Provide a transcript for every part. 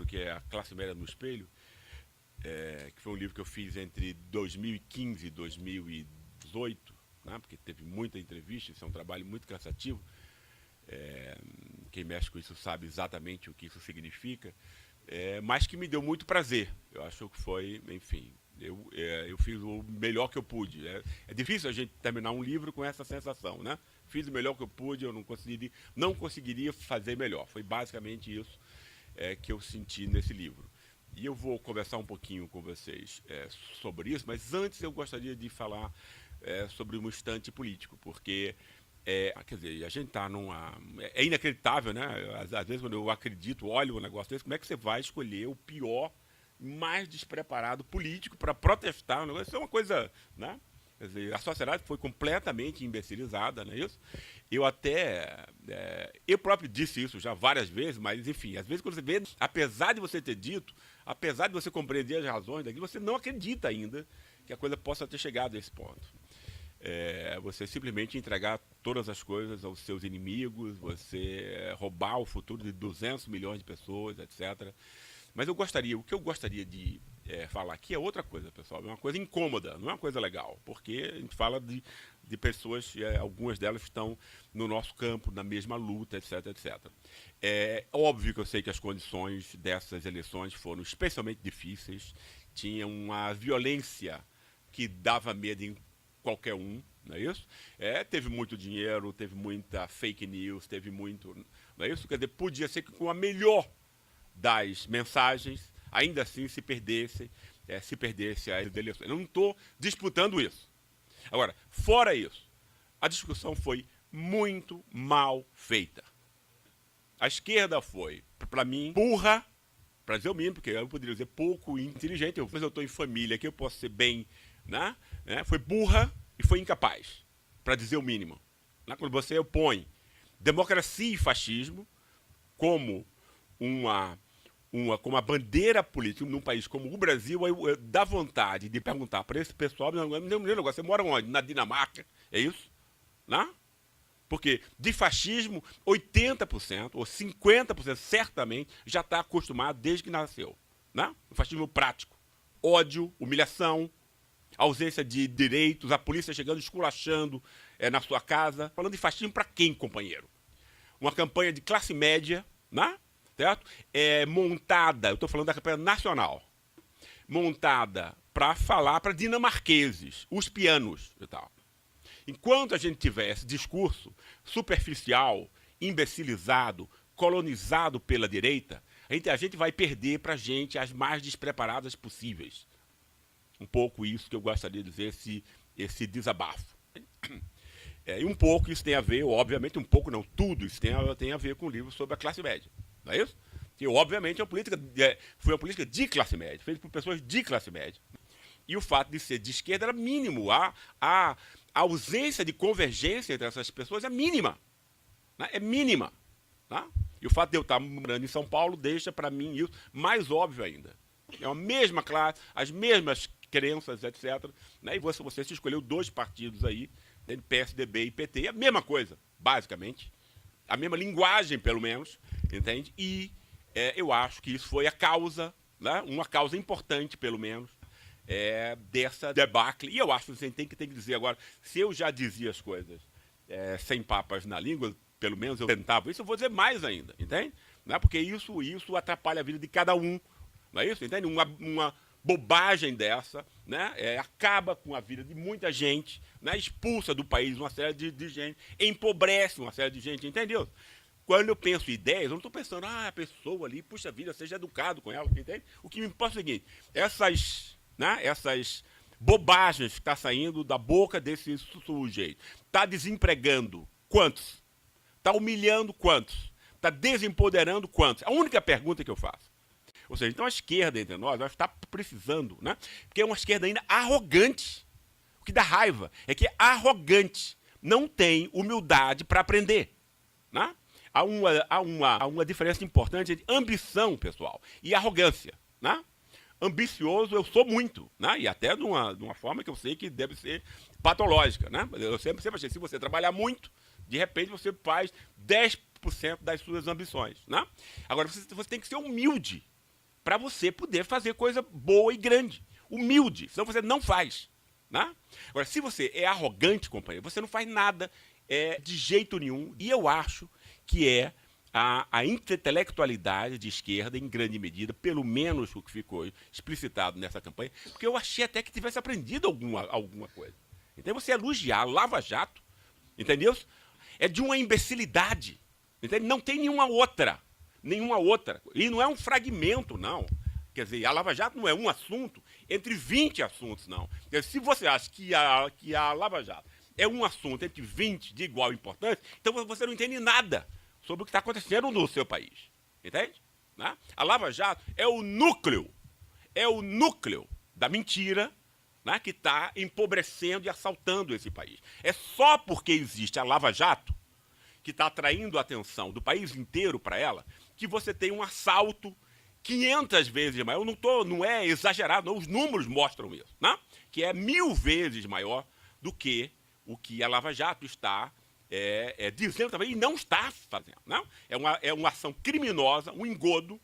que é A Classe Média no Espelho, que foi um livro que eu fiz entre 2015 e 2018, né, porque teve muita entrevista, isso é um trabalho muito cansativo. Quem mexe com isso sabe exatamente o que isso significa, mas que me deu muito prazer. Eu acho que foi, enfim, eu fiz o melhor que eu pude. É difícil a gente terminar um livro com essa sensação, né? Fiz o melhor que eu pude, eu não conseguiria fazer melhor. Foi basicamente isso que eu senti nesse livro. E eu vou conversar um pouquinho com vocês sobre isso, mas antes eu gostaria de falar sobre um instante político, porque quer dizer, a gente está numa... É inacreditável, né? Às vezes, quando eu acredito, olho um negócio desse, como é que você vai escolher o pior, mais despreparado político para protestar? Isso é uma coisa, né? Quer dizer, a sociedade foi completamente imbecilizada, não é isso? Eu próprio disse isso já várias vezes, mas, enfim, às vezes quando você vê, apesar de você ter dito, apesar de você compreender as razões daquilo, você não acredita ainda que a coisa possa ter chegado a esse ponto. Você simplesmente entregar todas as coisas aos seus inimigos, você roubar o futuro de 200 milhões de pessoas, etc. Mas o que eu gostaria de falar aqui é outra coisa, pessoal. É uma coisa incômoda, não é uma coisa legal, porque a gente fala de pessoas, algumas delas estão no nosso campo, na mesma luta, etc, etc. É óbvio que eu sei que as condições dessas eleições foram especialmente difíceis, tinha uma violência que dava medo em qualquer um, não é isso? Teve muito dinheiro, teve muita fake news, teve muito... Não é isso? Quer dizer, podia ser que com a melhor das mensagens, ainda assim se perdesse as eleições. Eu não estou disputando isso. Agora, fora isso, a discussão foi muito mal feita. A esquerda foi, para mim, burra, para dizer o mínimo, porque eu poderia dizer pouco inteligente, mas eu estou em família, que eu posso ser bem, né? Foi burra e foi incapaz, para dizer o mínimo. Quando você opõe democracia e fascismo como uma bandeira política num país como o Brasil, dá vontade de perguntar para esse pessoal, você mora onde? Na Dinamarca? É isso? Né? Porque de fascismo, 80% ou 50% certamente já está acostumado desde que nasceu. Né? O fascismo prático. Ódio, humilhação, ausência de direitos, a polícia chegando esculachando na sua casa. Falando de fascismo para quem, companheiro? Uma campanha de classe média, né? Certo? Montada, eu estou falando da campanha nacional, montada para falar para dinamarqueses, os pianos e tal. Enquanto a gente tiver esse discurso superficial, imbecilizado, colonizado pela direita, a gente vai perder para a gente as mais despreparadas possíveis. Um pouco isso que eu gostaria de dizer, esse desabafo. E um pouco isso tem a ver, obviamente, um pouco não, tudo isso tem a ver com o livro sobre a classe média. Não é isso? Que, obviamente, foi uma política de classe média, feita por pessoas de classe média. E o fato de ser de esquerda era mínimo. A ausência de convergência entre essas pessoas é mínima. Né? É mínima. Tá? E o fato de eu estar morando em São Paulo deixa, para mim, isso mais óbvio ainda. É a mesma classe, as mesmas crenças, etc. Né? E você se escolheu dois partidos aí, PSDB e PT, é a mesma coisa, basicamente. A mesma linguagem, pelo menos, entende? E eu acho que isso foi a causa, né? Uma causa importante, pelo menos, dessa debacle. E eu acho que você tem que dizer agora, se eu já dizia as coisas sem papas na língua, pelo menos eu tentava isso, eu vou dizer mais ainda, entende? Não é porque isso atrapalha a vida de cada um, não é isso? Entende? Uma bobagem dessa, né? Acaba com a vida de muita gente, né? Expulsa do país uma série de gente, empobrece uma série de gente, entendeu? Quando eu penso em ideias, eu não estou pensando, a pessoa ali, puxa vida, seja educado com ela, entende? O que me importa é o seguinte, essas bobagens que estão saindo da boca desse sujeito, está desempregando quantos? Está humilhando quantos? Está desempoderando quantos? A única pergunta que eu faço. Ou seja, então a esquerda entre nós vai estar precisando, né? Porque é uma esquerda ainda arrogante. O que dá raiva é que é arrogante, não tem humildade para aprender. Né? Há uma diferença importante entre ambição, pessoal, e arrogância. Né? Ambicioso eu sou muito, né? E até de uma forma que eu sei que deve ser patológica. Né? Eu sempre achei que se você trabalhar muito, de repente você faz 10% das suas ambições. Né? Agora, você tem que ser humilde. para você poder fazer coisa boa e grande, humilde, senão você não faz. Né? Agora, se você é arrogante, companheiro, você não faz nada de jeito nenhum, e eu acho que é a intelectualidade de esquerda, em grande medida, pelo menos o que ficou explicitado nessa campanha, porque eu achei até que tivesse aprendido alguma coisa. Então, você elogiar Lava Jato, entendeu? É de uma imbecilidade. Entendeu? Não tem nenhuma outra. Nenhuma outra. E não é um fragmento, não. Quer dizer, a Lava Jato não é um assunto entre 20 assuntos, não. Quer dizer, se você acha que a Lava Jato é um assunto entre 20 de igual importância, então você não entende nada sobre o que está acontecendo no seu país. Entende? Né? A Lava Jato é o núcleo da mentira, né, que está empobrecendo e assaltando esse país. É só porque existe a Lava Jato, que está atraindo a atenção do país inteiro para ela, que você tem um assalto 500 vezes maior. Não é exagerado, não, os números mostram isso, né? Que é 1000 vezes maior do que o que a Lava Jato está dizendo também, e não está fazendo. Não? É uma ação criminosa, um engodo,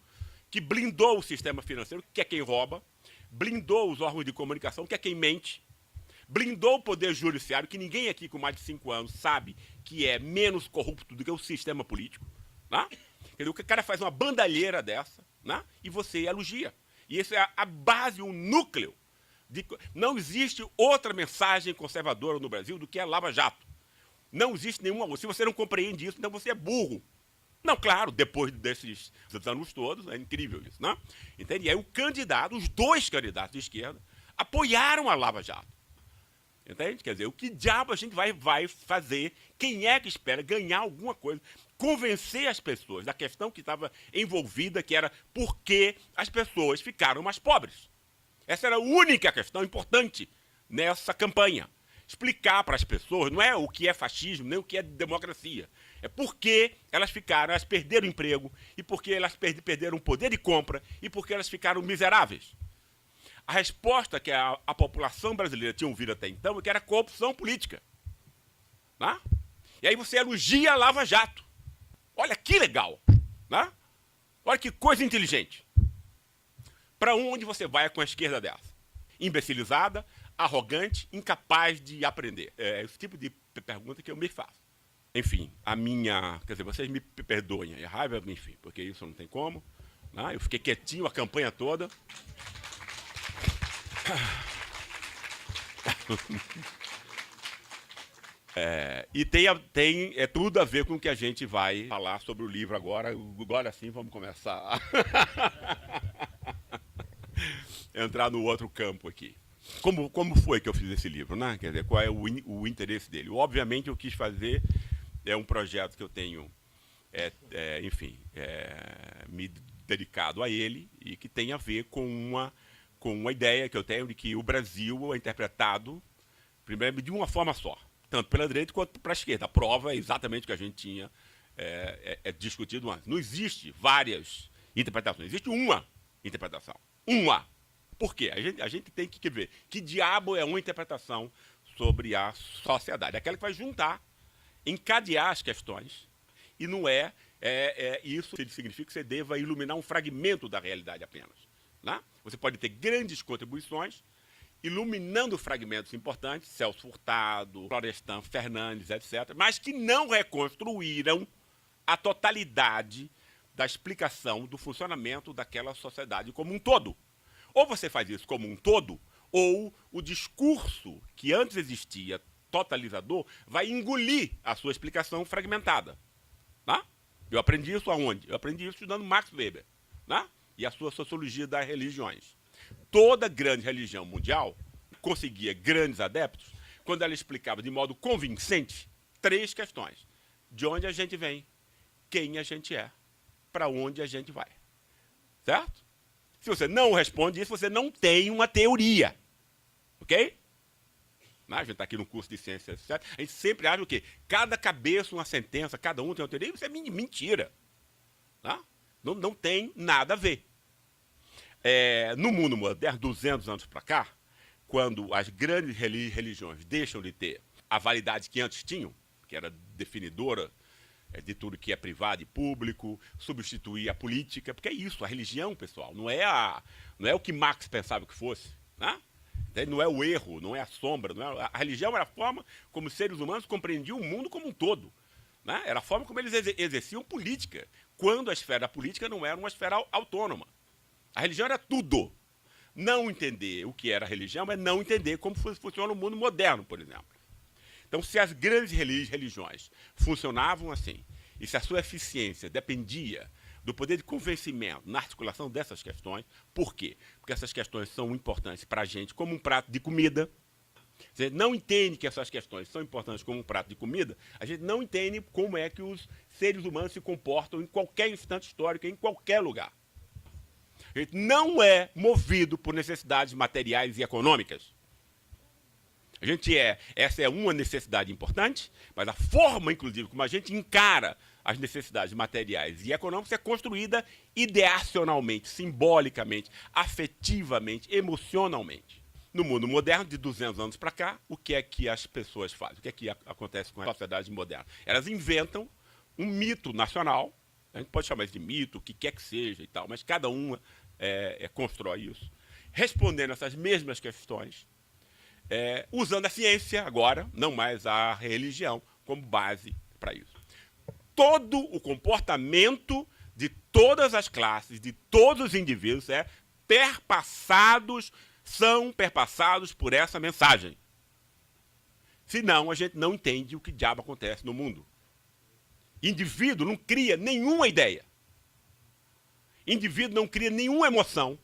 que blindou o sistema financeiro, que é quem rouba, blindou os órgãos de comunicação, que é quem mente, blindou o poder judiciário, que ninguém aqui com mais de 5 anos sabe que é menos corrupto do que o sistema político. Né? O cara faz uma bandalheira dessa, né? E você elogia. E isso é a base, o núcleo. Não existe outra mensagem conservadora no Brasil do que a Lava Jato. Não existe nenhuma outra. Se você não compreende isso, então você é burro. Não, claro, depois desses anos todos, é incrível isso, né? Entende? E aí os dois candidatos de esquerda, apoiaram a Lava Jato. Entende? Quer dizer, o que diabo a gente vai fazer? Quem é que espera ganhar alguma coisa? Convencer as pessoas da questão que estava envolvida, que era por que as pessoas ficaram mais pobres. Essa era a única questão importante nessa campanha. Explicar para as pessoas, não é o que é fascismo, nem o que é democracia. É porque elas perderam emprego, e porque elas perderam o poder de compra, e porque elas ficaram miseráveis. A resposta que a população brasileira tinha ouvido até então é que era corrupção política. Né? E aí você elogia a Lava Jato. Olha que legal. Né? Olha que coisa inteligente. Para onde você vai com a esquerda dessa? Imbecilizada, arrogante, incapaz de aprender. É esse tipo de pergunta que eu me faço. Enfim, quer dizer, vocês me perdoem a raiva, enfim, porque isso não tem como. Né? Eu fiquei quietinho a campanha toda. E tem tudo a ver com o que a gente vai falar sobre o livro agora. Agora sim, vamos começar a entrar no outro campo aqui. Como foi que eu fiz esse livro, né? Quer dizer, qual é o interesse dele? Obviamente, eu quis fazer um projeto que eu tenho, me dedicado a ele e que tem a ver com uma ideia que eu tenho de que o Brasil é interpretado, primeiro, de uma forma só, tanto pela direita quanto para a esquerda. A prova é exatamente o que a gente tinha discutido antes. Não existe várias interpretações, existe uma interpretação. Uma. Por quê? A gente tem que ver que diabo é uma interpretação sobre a sociedade. Aquela que vai juntar, encadear as questões, e não isso significa que você deva iluminar um fragmento da realidade apenas. Né? Você pode ter grandes contribuições, iluminando fragmentos importantes, Celso Furtado, Florestan Fernandes, etc., mas que não reconstruíram a totalidade da explicação do funcionamento daquela sociedade como um todo. Ou você faz isso como um todo, ou o discurso que antes existia, totalizador, vai engolir a sua explicação fragmentada. Né? Eu aprendi isso aonde? Eu aprendi isso estudando Max Weber, né? E a sua sociologia das religiões. Toda grande religião mundial conseguia grandes adeptos quando ela explicava de modo convincente 3 questões. De onde a gente vem, quem a gente é, para onde a gente vai. Certo? Se você não responde isso, você não tem uma teoria. Ok? A gente está aqui no curso de ciências, certo? A gente sempre acha o quê? Cada cabeça uma sentença, cada um tem uma teoria. Isso é mentira. Tá? Não tem nada a ver. No mundo moderno, 200 anos para cá, quando as grandes religiões deixam de ter a validade que antes tinham, que era definidora de tudo que é privado e público, substituir a política, porque é isso, a religião, pessoal, não é o que Marx pensava que fosse, né? Não é o erro, não é a sombra, não é, a religião era a forma como os seres humanos compreendiam o mundo como um todo, né? Era a forma como eles exerciam política, quando a esfera política não era uma esfera autônoma. A religião era tudo. Não entender o que era religião é não entender como funciona o mundo moderno, por exemplo. Então, se as grandes religiões funcionavam assim, e se a sua eficiência dependia do poder de convencimento na articulação dessas questões, por quê? Porque essas questões são importantes para a gente como um prato de comida. Você não entende que essas questões são importantes como um prato de comida, a gente não entende como é que os seres humanos se comportam em qualquer instante histórico, em qualquer lugar. A gente não é movido por necessidades materiais e econômicas. Essa é uma necessidade importante, mas a forma, inclusive, como a gente encara as necessidades materiais e econômicas é construída ideacionalmente, simbolicamente, afetivamente, emocionalmente. No mundo moderno, de 200 anos para cá, o que é que as pessoas fazem? O que é que acontece com a sociedade moderna? Elas inventam um mito nacional, a gente pode chamar isso de mito, o que quer que seja e tal, mas cada uma constrói isso, respondendo essas mesmas questões, usando a ciência agora, não mais a religião, como base para isso. Todo o comportamento de todas as classes, de todos os indivíduos, são perpassados por essa mensagem. Senão, a gente não entende o que diabo acontece no mundo. Indivíduo não cria nenhuma ideia. Indivíduo não cria nenhuma emoção,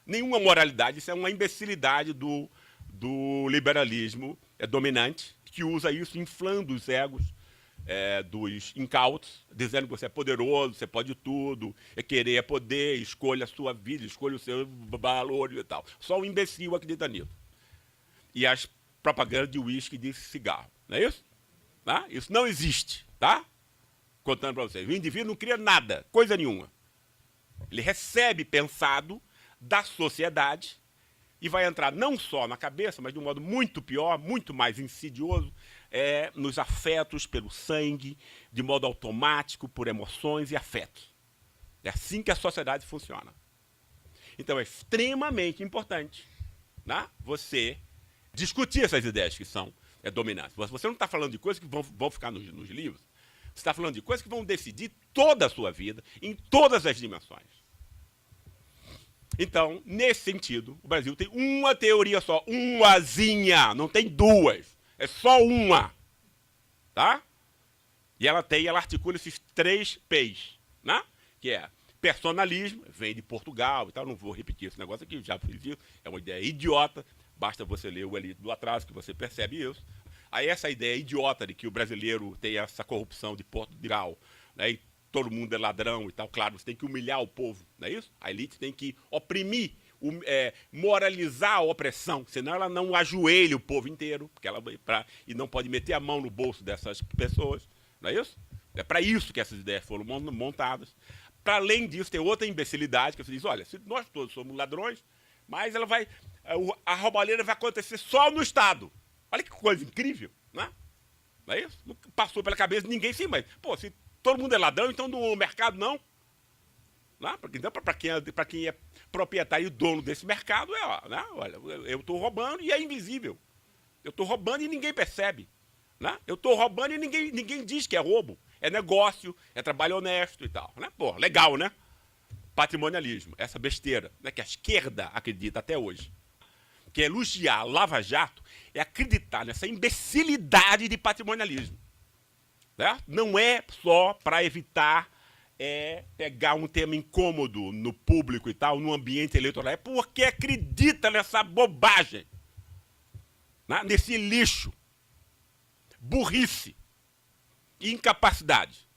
nenhuma moralidade. Isso é uma imbecilidade do liberalismo dominante, que usa isso inflando os egos dos incautos, dizendo que você é poderoso, você pode tudo, querer é poder, escolha a sua vida, escolha o seu valor e tal. Só um imbecil acredita nisso. E as propagandas de uísque e de cigarro, não é isso? Tá? Isso não existe, tá? Contando para vocês. O indivíduo não cria nada, coisa nenhuma. Ele recebe pensado da sociedade e vai entrar não só na cabeça, mas de um modo muito pior, muito mais insidioso, nos afetos pelo sangue, de modo automático, por emoções e afetos. É assim que a sociedade funciona. Então é extremamente importante, né, você discutir essas ideias que são dominantes. Você não está falando de coisas que vão ficar nos livros, você está falando de coisas que vão decidir toda a sua vida, em todas as dimensões. Então, nesse sentido, o Brasil tem uma teoria só, umazinha, não tem duas, é só uma, tá? E ela articula esses 3 P's, né? Que é personalismo, vem de Portugal e tal, não vou repetir esse negócio aqui, já fiz isso, é uma ideia idiota, basta você ler o Elite do Atraso que você percebe isso. Aí essa ideia idiota de que o brasileiro tem essa corrupção de Portugal, né, e todo mundo é ladrão e tal, claro, você tem que humilhar o povo, não é isso? A elite tem que oprimir, moralizar a opressão, senão ela não ajoelha o povo inteiro, porque e não pode meter a mão no bolso dessas pessoas, não é isso? É para isso que essas ideias foram montadas. Para além disso, tem outra imbecilidade, que você diz, olha, se nós todos somos ladrões, mas a roubalheira vai acontecer só no Estado. Olha que coisa incrível, né? Não é isso? Não passou pela cabeça de ninguém, sim, mas, pô, se todo mundo é ladrão, então no mercado não. Então, para quem é proprietário e dono desse mercado, né? Olha, eu estou roubando e é invisível. Eu estou roubando e ninguém percebe. Né? Eu estou roubando e ninguém diz que é roubo. É negócio, é trabalho honesto e tal. Né? Pô, legal, né? Patrimonialismo, essa besteira, né? Que a esquerda acredita até hoje. Que elogiar Lava Jato é acreditar nessa imbecilidade de patrimonialismo. Certo? Não é só para evitar pegar um tema incômodo no público e tal, no ambiente eleitoral. É porque acredita nessa bobagem, né? Nesse lixo, burrice, incapacidade.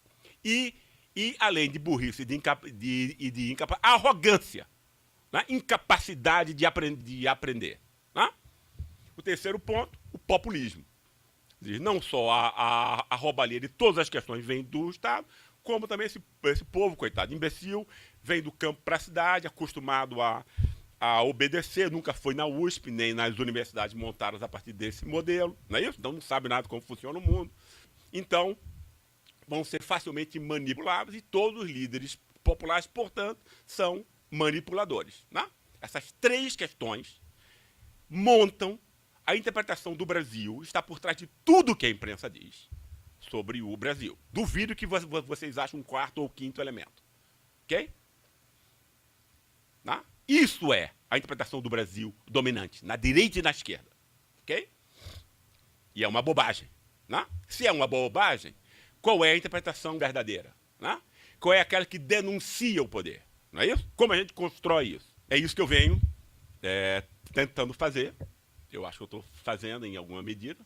E além de burrice e de incapacidade, arrogância, né? Incapacidade de aprender. Né? O terceiro ponto, o populismo. Não só a roubalheira de todas as questões vem do Estado, como também esse povo, coitado, imbecil, vem do campo para a cidade, acostumado a obedecer, nunca foi na USP, nem nas universidades montadas a partir desse modelo, não é isso? Então não sabe nada como funciona o mundo. Então, vão ser facilmente manipuláveis e todos os líderes populares, portanto, são manipuladores. Né? Essas três questões montam a interpretação do Brasil, está por trás de tudo que a imprensa diz sobre o Brasil. Duvido que vocês achem um quarto ou quinto elemento. Ok? Né? Isso é a interpretação do Brasil dominante, na direita e na esquerda. Ok? E é uma bobagem. Né? Se é uma bobagem, qual é a interpretação verdadeira? Né? Qual é aquela que denuncia o poder? Não é isso? Como a gente constrói isso? É isso que eu venho tentando fazer. Eu acho que eu estou fazendo em alguma medida.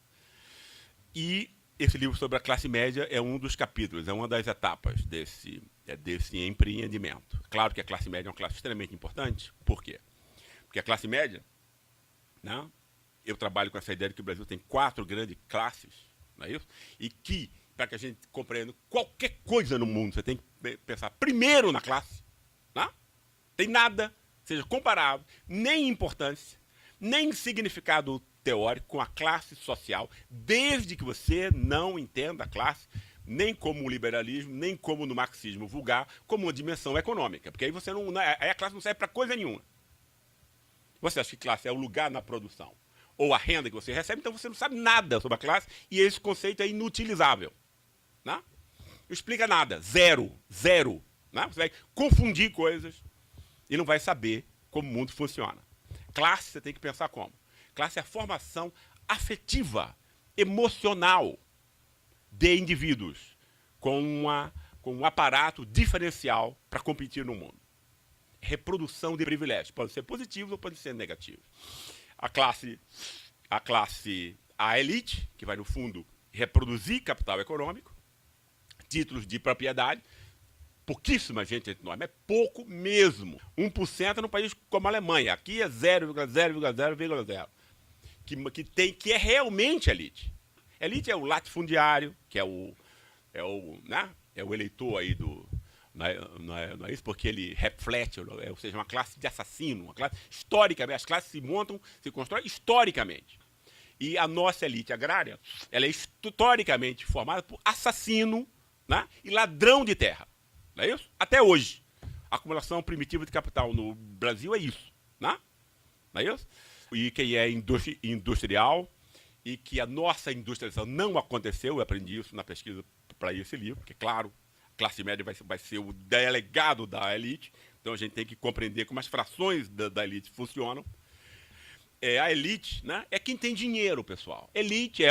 E esse livro sobre a classe média é um dos capítulos, é uma das etapas desse empreendimento. Claro que a classe média é uma classe extremamente importante. Por quê? Porque a classe média, né, eu trabalho com essa ideia de que o Brasil tem 4 grandes classes, não é isso? E que, para que a gente compreenda qualquer coisa no mundo, você tem que pensar primeiro na classe. Né? Tem nada, seja comparável, nem importância, nem significado teórico com a classe social, desde que você não entenda a classe nem como o liberalismo, nem como no marxismo vulgar, como uma dimensão econômica. Porque aí você aí a classe não serve para coisa nenhuma. Você acha que classe é o lugar na produção ou a renda que você recebe, então você não sabe nada sobre a classe e esse conceito é inutilizável. Né? Não explica nada. Zero. Né? Você vai confundir coisas e não vai saber como o mundo funciona. Classe você tem que pensar como? Classe é a formação afetiva, emocional de indivíduos com um aparato diferencial para competir no mundo. Reprodução de privilégios. Pode ser positivo ou pode ser negativo. A elite, que vai, no fundo, reproduzir capital econômico, títulos de propriedade, pouquíssima gente entre nós, mas é pouco mesmo. 1% num país como a Alemanha. Aqui é 0,0,0,0. Que é realmente elite. Elite é o latifundiário, que é o eleitor aí do... Não é isso? Porque ele reflete, ou seja, uma classe de assassino, uma classe historicamente. As classes se constroem historicamente. E a nossa elite agrária, ela é historicamente formada por assassino, né, e ladrão de terra. Não é isso? Até hoje. A acumulação primitiva de capital no Brasil é isso. Né? Não é isso? E que é industrial, e que a nossa industrialização não aconteceu, eu aprendi isso na pesquisa para esse livro, porque, claro, a classe média vai ser o delegado da elite, então a gente tem que compreender como as frações da elite funcionam. A elite, né, é quem tem dinheiro, pessoal. Elite é,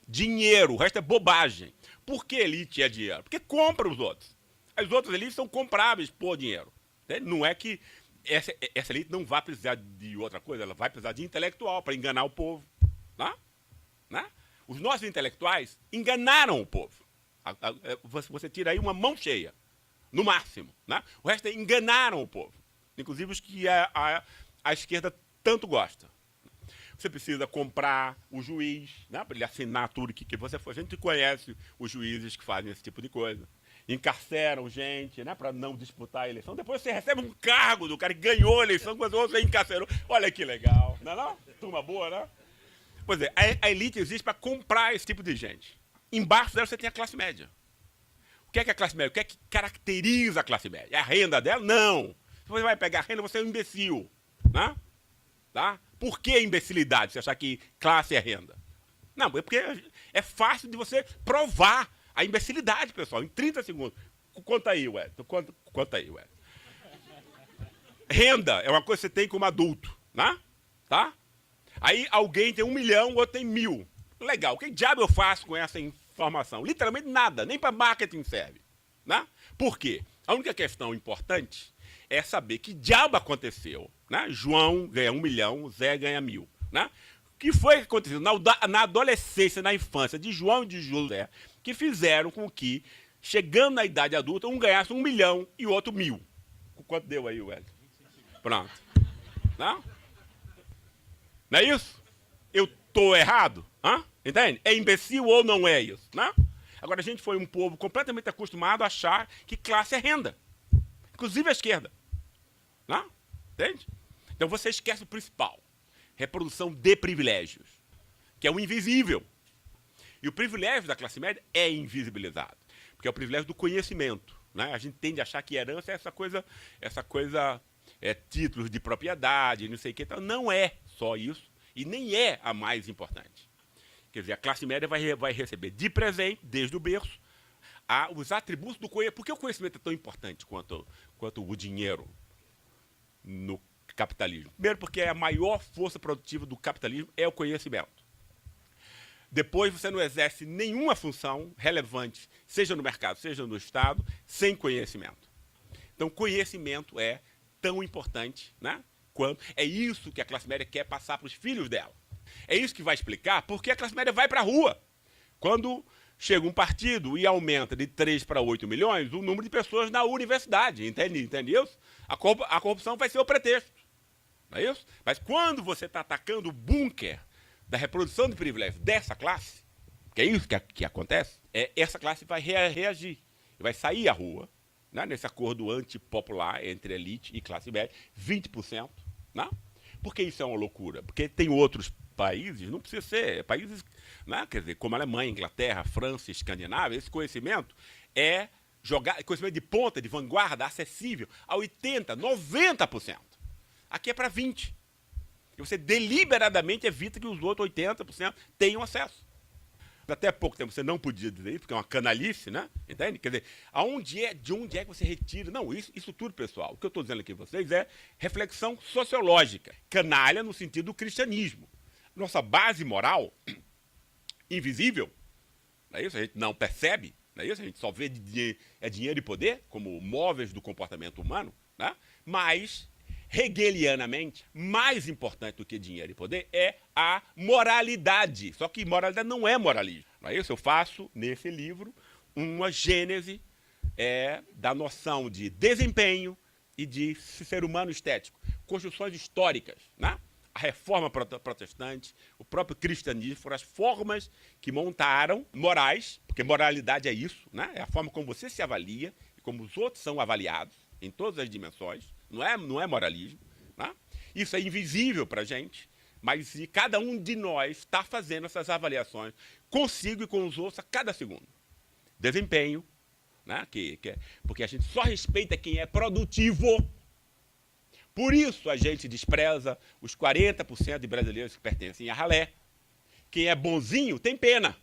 dinheiro, o resto é bobagem. Por que elite é dinheiro? Porque compra os outros. As outras elites são compráveis por dinheiro. Não é que essa elite não vai precisar de outra coisa, ela vai precisar de intelectual para enganar o povo. Né? Os nossos intelectuais enganaram o povo. Você tira aí uma mão cheia, no máximo. Né? O resto é enganaram o povo. Inclusive os que a esquerda tanto gosta. Você precisa comprar o juiz, né, para ele assinar tudo que você for. A gente conhece os juízes que fazem esse tipo de coisa. Encarceram gente, né, para não disputar a eleição. Depois você recebe um cargo do cara que ganhou a eleição, quando você encarcerou. Olha que legal. Não é não? Turma boa, né? Pois é, a elite existe para comprar esse tipo de gente. Embaixo dela você tem a classe média. O que é a classe média? O que é que caracteriza a classe média? É a renda dela? Não. Se você vai pegar a renda, você é um imbecil. Né? Tá? Por que imbecilidade, você achar que classe é renda? Não, é porque é fácil de você provar a imbecilidade, pessoal, em 30 segundos. Conta aí, Wellington. Conta aí, Wellington. Renda é uma coisa que você tem como adulto. Né? Tá? Aí alguém tem 1 milhão, o outro tem 1.000. Legal, o que diabo eu faço com essa informação? Literalmente nada, nem para marketing serve. Né? Por quê? A única questão importante é saber que diabo aconteceu. Né? João ganha 1 milhão, Zé ganha 1.000. Né? O que foi que aconteceu na adolescência, na infância de João e de José, que fizeram com que, chegando na idade adulta, um ganhasse 1 milhão e o outro 1.000. Quanto deu aí, Wellington? Pronto. Não? Não é isso? Eu estou errado? Entende? É imbecil ou não é isso? Não? Agora, a gente foi um povo completamente acostumado a achar que classe é renda. Inclusive a esquerda. Não? Entende? Então você esquece o principal. Reprodução de privilégios. Que é o invisível. E o privilégio da classe média é invisibilizado. porque é o privilégio do conhecimento. Né? A gente tende a achar que herança é essa coisa títulos de propriedade, não sei o que. Então, não é só isso, e nem é a mais importante. Quer dizer, a classe média vai receber de presente, desde o berço, os atributos do conhecimento. Por que o conhecimento é tão importante quanto o dinheiro no capitalismo? Primeiro, porque a maior força produtiva do capitalismo é o conhecimento. Depois, você não exerce nenhuma função relevante, seja no mercado, seja no Estado, sem conhecimento. Então, conhecimento é tão importante, né, quanto é isso que a classe média quer passar para os filhos dela. É isso que vai explicar por que a classe média vai para a rua. Quando chega um partido e aumenta de 3 para 8 milhões o número de pessoas na universidade, entende isso? A corrupção vai ser o pretexto, não é isso? Mas quando você está atacando o bunker da reprodução de privilégios dessa classe, que é isso que acontece, essa classe vai reagir, vai sair à rua, né, nesse acordo antipopular entre elite e classe média, 20%. Né? Por que isso é uma loucura? Porque tem outros países, não precisa ser, países, né, quer dizer, como a Alemanha, Inglaterra, França, Escandinávia, esse conhecimento é conhecimento de ponta, de vanguarda, acessível a 80%, 90%. Aqui é para 20%. E você deliberadamente evita que os outros 80% tenham acesso. Até pouco tempo você não podia dizer isso, porque é uma canalice, né? Entende? Quer dizer, de onde é que você retira? Não, isso tudo, pessoal, o que eu estou dizendo aqui para vocês é reflexão sociológica. Canalha no sentido do cristianismo. Nossa base moral, invisível, não é isso? A gente não percebe, não é isso? A gente só vê dinheiro e poder como móveis do comportamento humano, né? Mas hegelianamente, mais importante do que dinheiro e poder é a moralidade. Só que moralidade não é moralismo. Não é isso? Eu faço, nesse livro, uma gênese da noção de desempenho e de ser humano estético. Construções históricas, né? A reforma protestante, o próprio cristianismo, foram as formas que montaram morais, porque moralidade é isso, né? É a forma como você se avalia e como os outros são avaliados em todas as dimensões. Não é moralismo. Né? Isso é invisível para a gente, mas cada um de nós está fazendo essas avaliações consigo e com os outros a cada segundo. Desempenho, né? Porque a gente só respeita quem é produtivo. Por isso a gente despreza os 40% de brasileiros que pertencem à ralé. Quem é bonzinho tem pena.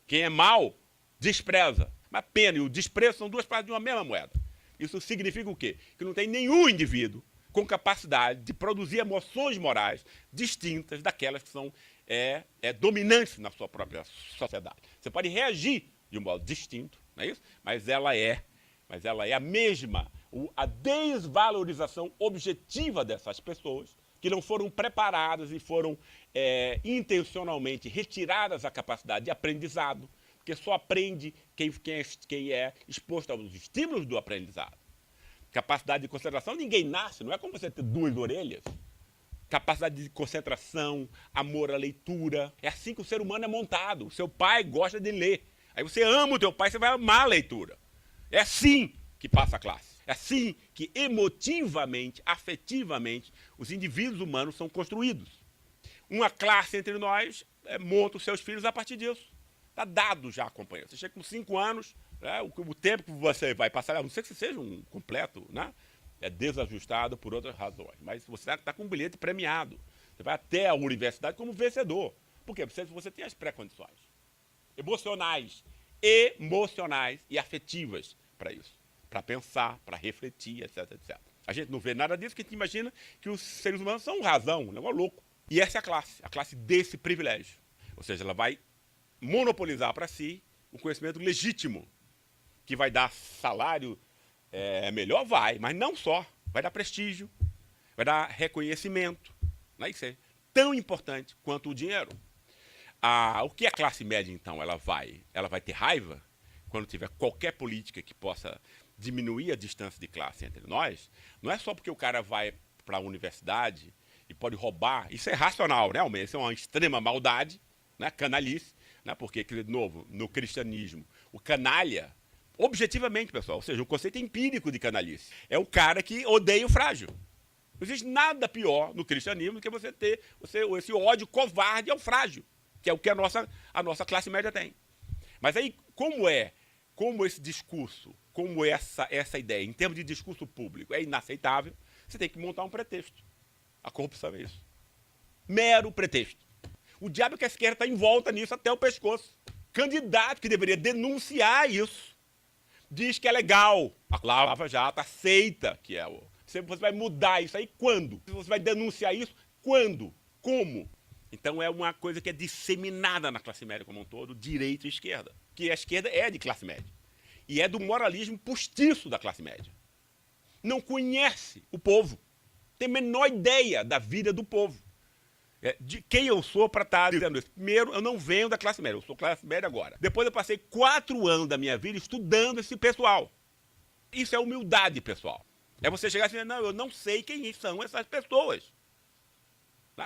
Quem é mau, despreza. Mas pena e o desprezo são duas partes de uma mesma moeda. Isso significa o quê? Que não tem nenhum indivíduo com capacidade de produzir emoções morais distintas daquelas que são dominantes na sua própria sociedade. Você pode reagir de um modo distinto, não é isso? Mas ela é a mesma, a desvalorização objetiva dessas pessoas que não foram preparadas e foram intencionalmente retiradas a capacidade de aprendizado, porque só aprende quem é exposto aos estímulos do aprendizado. Capacidade de concentração, ninguém nasce, não é como você ter duas orelhas. Capacidade de concentração, amor à leitura. É assim que o ser humano é montado. O seu pai gosta de ler. Aí você ama o teu pai, você vai amar a leitura. É assim que passa a classe. É assim que emotivamente, afetivamente, os indivíduos humanos são construídos. Uma classe entre nós monta os seus filhos a partir disso. Está dado já, companheiro. Você chega com 5 anos, né, o tempo que você vai passar, a não ser que você seja um completo, né, desajustado por outras razões. Mas você está com um bilhete premiado. Você vai até a universidade como vencedor. Por quê? Porque você tem as pré-condições emocionais e afetivas para isso. Para pensar, para refletir, etc, etc. A gente não vê nada disso, porque a gente imagina que os seres humanos são razão, um negócio louco. E essa é a classe desse privilégio. Ou seja, ela vai monopolizar para si o conhecimento legítimo, que vai dar salário melhor, mas não só. Vai dar prestígio, vai dar reconhecimento. Não é isso aí? Tão importante quanto o dinheiro. O que a classe média, então, ela vai ter raiva quando tiver qualquer política que possa diminuir a distância de classe entre nós? Não é só porque o cara vai para a universidade e pode roubar. Isso é racional, né? Isso é uma extrema maldade, né? Canalice, né? Porque, de novo, no cristianismo, o canalha, objetivamente, pessoal, ou seja, um conceito empírico de canalice, é o cara que odeia o frágil. Não existe nada pior no cristianismo do que você ter esse ódio covarde ao frágil, que é o que a nossa classe média tem. Mas aí, como como esse discurso, como essa ideia, em termos de discurso público, é inaceitável, você tem que montar um pretexto. A corrupção é isso. Mero pretexto. O diabo que a esquerda está em volta nisso até o pescoço. Candidato que deveria denunciar isso diz que é legal. A Lava Jato aceita que é o... Você vai mudar isso aí quando? Você vai denunciar isso quando? Como? Então é uma coisa que é disseminada na classe média como um todo, direita e esquerda. Que a esquerda é de classe média. E é do moralismo postiço da classe média. Não conhece o povo. Tem a menor ideia da vida do povo. De quem eu sou para estar dizendo isso. Primeiro, eu não venho da classe média, eu sou classe média agora. Depois eu passei 4 anos da minha vida estudando esse pessoal. Isso é humildade, pessoal. É você chegar e dizer, não, eu não sei quem são essas pessoas.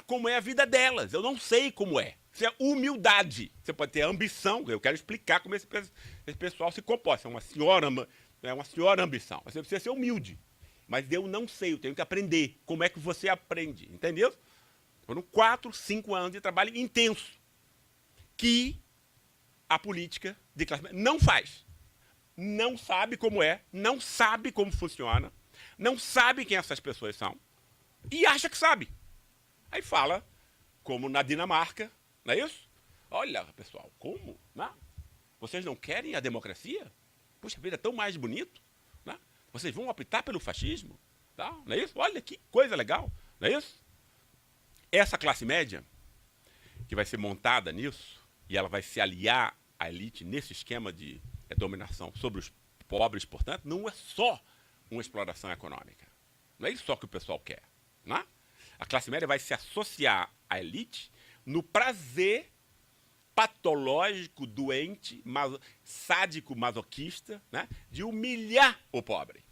Como é a vida delas, eu não sei como é. Isso é humildade. Você pode ter ambição, eu quero explicar como esse pessoal se comporta. É uma senhora ambição. Você precisa ser humilde. Mas eu não sei, eu tenho que aprender. Como é que você aprende, entendeu? Foram 4, 5 anos de trabalho intenso que a política de classe média não faz. Não sabe como é, não sabe como funciona, não sabe quem essas pessoas são e acha que sabe. Aí fala, como na Dinamarca, não é isso? Olha, pessoal, como? Não? Vocês não querem a democracia? Puxa vida, é tão mais bonito. Não? Vocês vão optar pelo fascismo? Não é isso? Olha que coisa legal, não é isso? Essa classe média, que vai ser montada nisso, e ela vai se aliar à elite nesse esquema de dominação sobre os pobres, portanto, não é só uma exploração econômica. Não é isso só que o pessoal quer. Não é? A classe média vai se associar à elite no prazer patológico, doente, sádico, masoquista, né, de humilhar o pobre.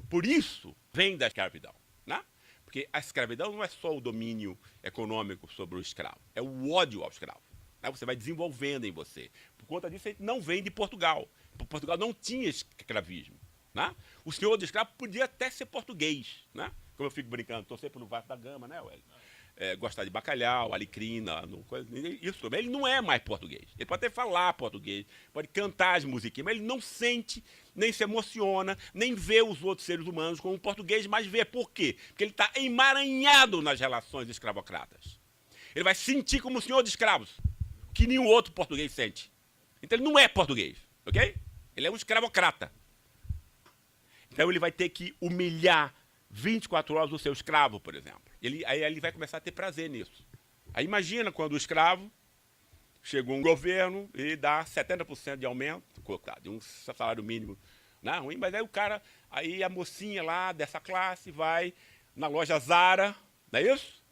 Por isso, vem da escravidão. Né? Porque a escravidão não é só o domínio econômico sobre o escravo, é o ódio ao escravo. Né? Você vai desenvolvendo em você. Por conta disso, não vem de Portugal. Portugal não tinha escravismo. Né? O senhor de escravo podia até ser português. Né? Como eu fico brincando, torcer pelo Vasco da Gama, né, Hélio? Gostar de bacalhau, alicrina, isso também. Ele não é mais português. Ele pode até falar português, pode cantar as musiquinhas, mas ele não sente, nem se emociona, nem vê os outros seres humanos como português, mas vê por quê? Porque ele está emaranhado nas relações escravocratas. Ele vai sentir como o senhor de escravos, que nenhum outro português sente. Então ele não é português, ok? Ele é um escravocrata. Então ele vai ter que humilhar 24 horas o seu escravo, por exemplo. Aí ele vai começar a ter prazer nisso. Aí imagina quando o escravo chegou um governo e dá 70% de aumento, de um salário mínimo. Não, mas aí o cara, aí a mocinha lá dessa classe vai na loja Zara, não é isso?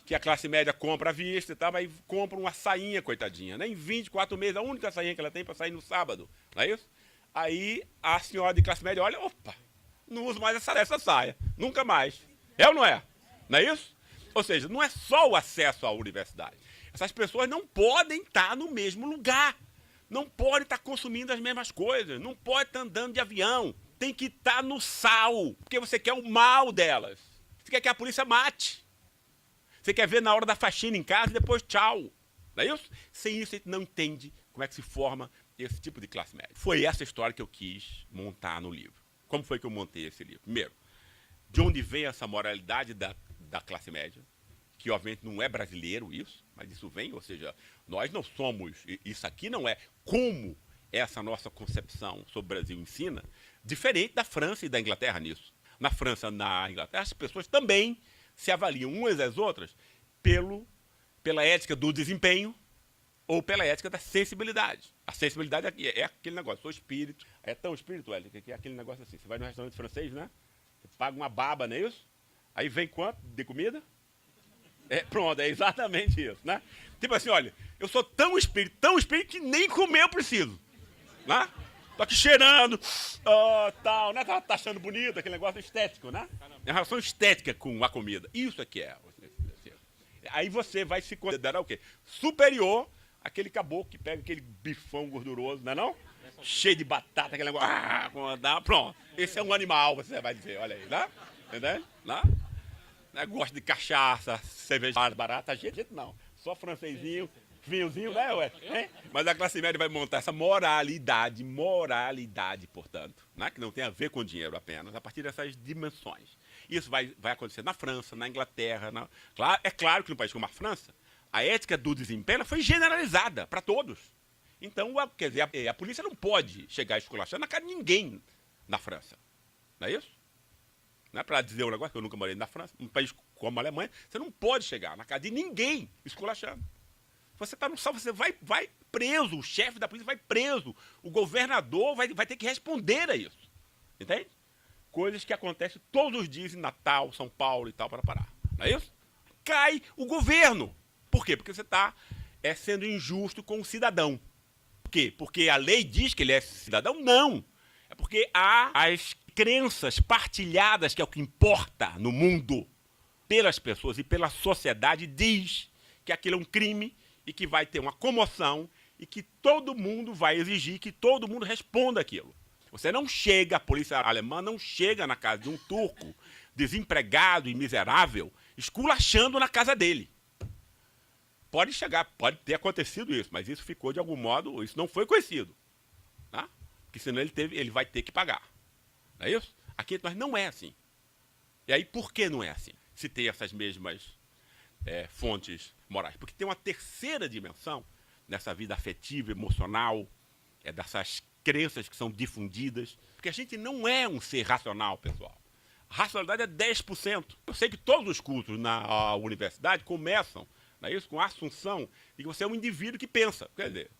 Que a classe média compra à vista e tal, aí compra uma sainha, coitadinha. Né? Em 24 meses, a única sainha que ela tem para sair no sábado, não é isso? Aí a senhora de classe média olha, opa, não uso mais essa saia, nunca mais. É ou não é? Não é isso? Ou seja, não é só o acesso à universidade. Essas pessoas não podem estar no mesmo lugar. Não podem estar consumindo as mesmas coisas. Não pode estar andando de avião. Tem que estar no sal, porque você quer o mal delas. Você quer que a polícia mate. Você quer ver na hora da faxina em casa e depois tchau. Não é isso? Sem isso, a gente não entende como é que se forma esse tipo de classe média. Foi essa história que eu quis montar no livro. Como foi que eu montei esse livro? Primeiro, de onde vem essa moralidade da classe média, que obviamente não é brasileiro isso, mas isso vem, ou seja, nós não somos, isso aqui não é como essa nossa concepção sobre o Brasil ensina, diferente da França e da Inglaterra nisso. Na França, na Inglaterra, as pessoas também se avaliam umas às outras pela ética do desempenho ou pela ética da sensibilidade. A sensibilidade é aquele negócio, sou espírito, é tão espiritual, que é aquele negócio assim, você vai no restaurante francês, né? Você paga uma baba, não é isso? Aí vem quanto de comida? Pronto, é exatamente isso, né? Tipo assim, olha, eu sou tão espírito que nem comer eu preciso, né? Tô aqui cheirando, tal, né? Tá achando bonito, aquele negócio estético, né? É uma relação estética com a comida. Isso é que é. Aí você vai se considerar o quê? Superior àquele caboclo que pega aquele bifão gorduroso, não é não? Cheio de batata, aquele negócio, pronto. Esse é um animal, você vai dizer, olha aí, né? Entendeu? Né? Gosta de cachaça, cerveja barata, a gente não. Só francesinho, vinhozinho, né, ué? Hein? Mas a classe média vai montar essa moralidade, portanto, né? Que não tem a ver com dinheiro apenas, a partir dessas dimensões. Isso vai acontecer na França, na Inglaterra. É claro que no país como a França, a ética do desempenho foi generalizada para todos. Então, quer dizer, a polícia não pode chegar esculachando na cara de ninguém na França. Não é isso? Não é para dizer um negócio que eu nunca morei na França, um país como a Alemanha, você não pode chegar na casa de ninguém esculachando. Você está no salvo, você vai preso, o chefe da polícia vai preso, o governador vai ter que responder a isso. Entende? Coisas que acontecem todos os dias em Natal, São Paulo e tal, para parar. Não é isso? Cai o governo. Por quê? Porque você está sendo injusto com o cidadão. Por quê? Porque a lei diz que ele é cidadão? Não. É porque há as crenças partilhadas, que é o que importa no mundo, pelas pessoas e pela sociedade, diz que aquilo é um crime e que vai ter uma comoção e que todo mundo vai exigir que todo mundo responda aquilo. Você não chega, a polícia alemã não chega na casa de um turco desempregado e miserável esculachando na casa dele. Pode chegar, pode ter acontecido isso, mas isso ficou de algum modo, isso não foi conhecido. Tá? Porque senão ele vai ter que pagar. Não é isso? Aqui mas não é assim. E aí por que não é assim? Se tem essas mesmas fontes morais. Porque tem uma terceira dimensão nessa vida afetiva, emocional, dessas crenças que são difundidas. Porque a gente não é um ser racional, pessoal. A racionalidade é 10%. Eu sei que todos os cursos na universidade começam, não é isso? Com a assunção de que você é um indivíduo que pensa. Quer dizer,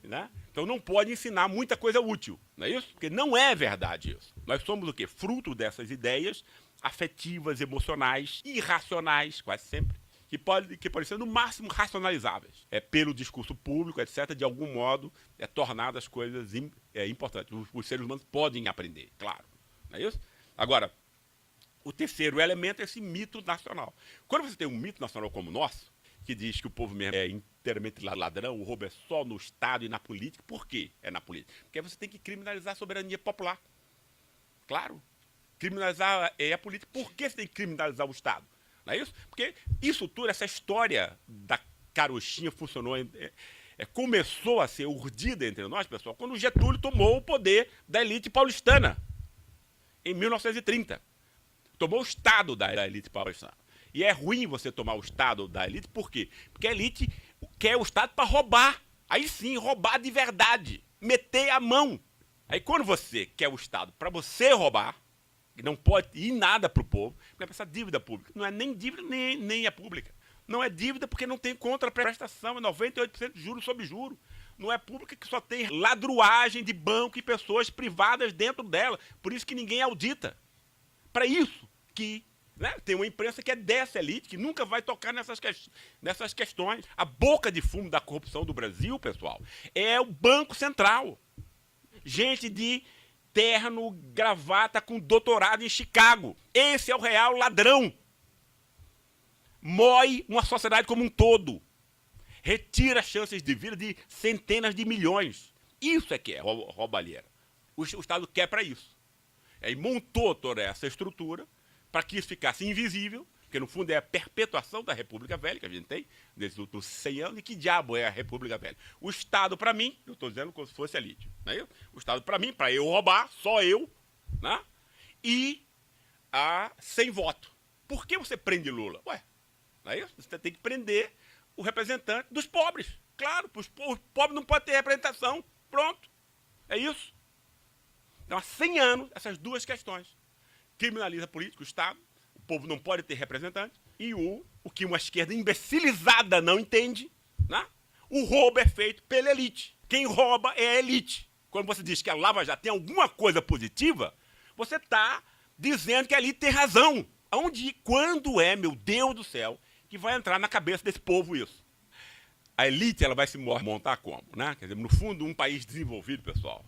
né? Então não pode ensinar muita coisa útil, não é isso? Porque não é verdade isso. Nós somos o quê? Fruto dessas ideias afetivas, emocionais, irracionais, quase sempre, que podem ser no máximo racionalizáveis. Pelo discurso público, etc., de algum modo, tornado as coisas importantes. Os seres humanos podem aprender, claro. Não é isso? Agora, o terceiro elemento é esse mito nacional. Quando você tem um mito nacional como o nosso, que diz que o povo mesmo é inteiramente ladrão, o roubo é só no Estado e na política. Por quê é na política? Porque você tem que criminalizar a soberania popular. Claro. Criminalizar a política. Por que você tem que criminalizar o Estado? Não é isso? Porque isso tudo, essa história da carochinha funcionou, começou a ser urdida entre nós, pessoal, quando o Getúlio tomou o poder da elite paulistana, em 1930. Tomou o Estado da elite paulistana. E é ruim você tomar o Estado da elite, por quê? Porque a elite quer o Estado para roubar. Aí sim, roubar de verdade. Meter a mão. Aí quando você quer o Estado para você roubar, que não pode ir nada para o povo, não é essa dívida pública. Não é nem dívida, nem é pública. Não é dívida porque não tem contraprestação, é 98% de juros sobre juros. Não é pública que só tem ladruagem de banco e pessoas privadas dentro dela. Por isso que ninguém audita. Para isso que tem uma imprensa que é dessa elite, que nunca vai tocar nessas questões. A boca de fumo da corrupção do Brasil, pessoal, é o Banco Central. Gente de terno, gravata, com doutorado em Chicago. Esse é o real ladrão. Mói uma sociedade como um todo. Retira chances de vida de centenas de milhões. Isso é que é roubalheira. O Estado quer para isso. E montou toda essa estrutura para que isso ficasse invisível, porque no fundo é a perpetuação da República Velha que a gente tem nesses últimos 100 anos. E que diabo é a República Velha? O Estado, para mim, eu estou dizendo como se fosse a elite, não é isso? O Estado, para mim, para eu roubar, só eu, né? E sem voto. Por que você prende Lula? Ué, não é isso? Você tem que prender o representante dos pobres. Claro, os pobres não podem ter representação. Pronto. É isso. Então, há 100 anos, essas duas questões. Criminaliza a política, o Estado, o povo não pode ter representante, e o que uma esquerda imbecilizada não entende, né? O roubo é feito pela elite. Quem rouba é a elite. Quando você diz que a Lava Jato tem alguma coisa positiva, você está dizendo que a elite tem razão. Quando é, meu Deus do céu, que vai entrar na cabeça desse povo isso? A elite ela vai se montar como? Né? Quer dizer, no fundo, um país desenvolvido, pessoal,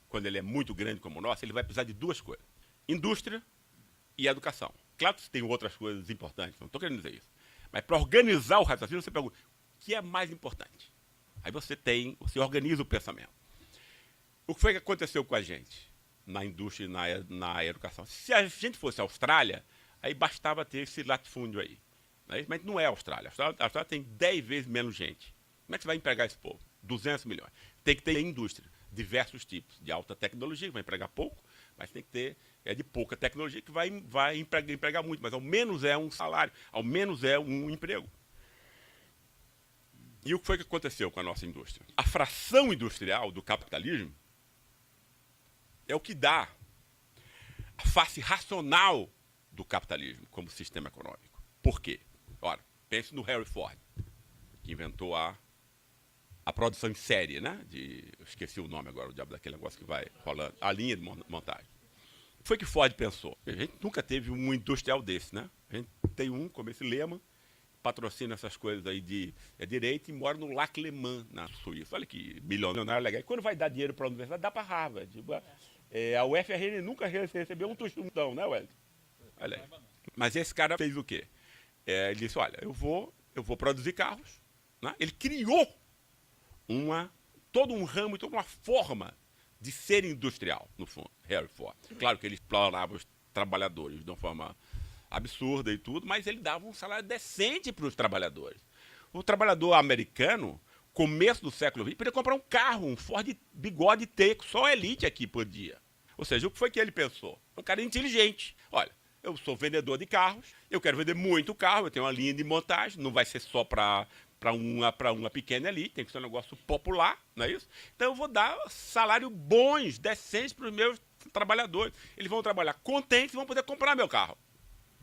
quando ele é muito grande como o nosso, ele vai precisar de duas coisas. Indústria e educação. Claro que tem outras coisas importantes, não estou querendo dizer isso. Mas para organizar o raciocínio, você pergunta, o que é mais importante? Aí você organiza o pensamento. O que foi que aconteceu com a gente na indústria e na educação? Se a gente fosse a Austrália, aí bastava ter esse latifúndio aí. Mas não é a Austrália. A Austrália tem 10 vezes menos gente. Como é que você vai empregar esse povo? 200 milhões. Tem que ter indústria, diversos tipos, de alta tecnologia, que vai empregar pouco, mas tem que ter de pouca tecnologia, que vai empregar muito, mas ao menos é um salário, ao menos é um emprego. E o que foi que aconteceu com a nossa indústria? A fração industrial do capitalismo é o que dá a face racional do capitalismo como sistema econômico. Por quê? Ora, pense no Henry Ford, que inventou a produção em série, né? Eu esqueci o nome agora, o diabo daquele negócio que vai rolando, a linha de montagem. O que foi que Ford pensou? A gente nunca teve um industrial desse, né? A gente tem um, como esse Lehman, patrocina essas coisas aí de direito e mora no Lac Le Mans, na Suíça. Olha que milionário legal. E quando vai dar dinheiro para a universidade, dá para Harvard. Tipo, a UFRN nunca recebeu um tostão, né, Wellington? Olha aí. Mas esse cara fez o quê? Ele disse, olha, eu vou produzir carros. Né? Ele criou todo um ramo e toda uma forma de ser industrial, no fundo, Henry Ford. Claro que ele explorava os trabalhadores de uma forma absurda e tudo, mas ele dava um salário decente para os trabalhadores. O trabalhador americano, começo do século XX, podia comprar um carro, um Ford Bigode T, só a elite aqui podia. Ou seja, o que foi que ele pensou? Um cara inteligente. Olha, eu sou vendedor de carros, eu quero vender muito carro, eu tenho uma linha de montagem, não vai ser só para uma pequena elite, tem que ser um negócio popular, não é isso? Então eu vou dar salário bons, decentes para os meus trabalhadores. Eles vão trabalhar contentes e vão poder comprar meu carro.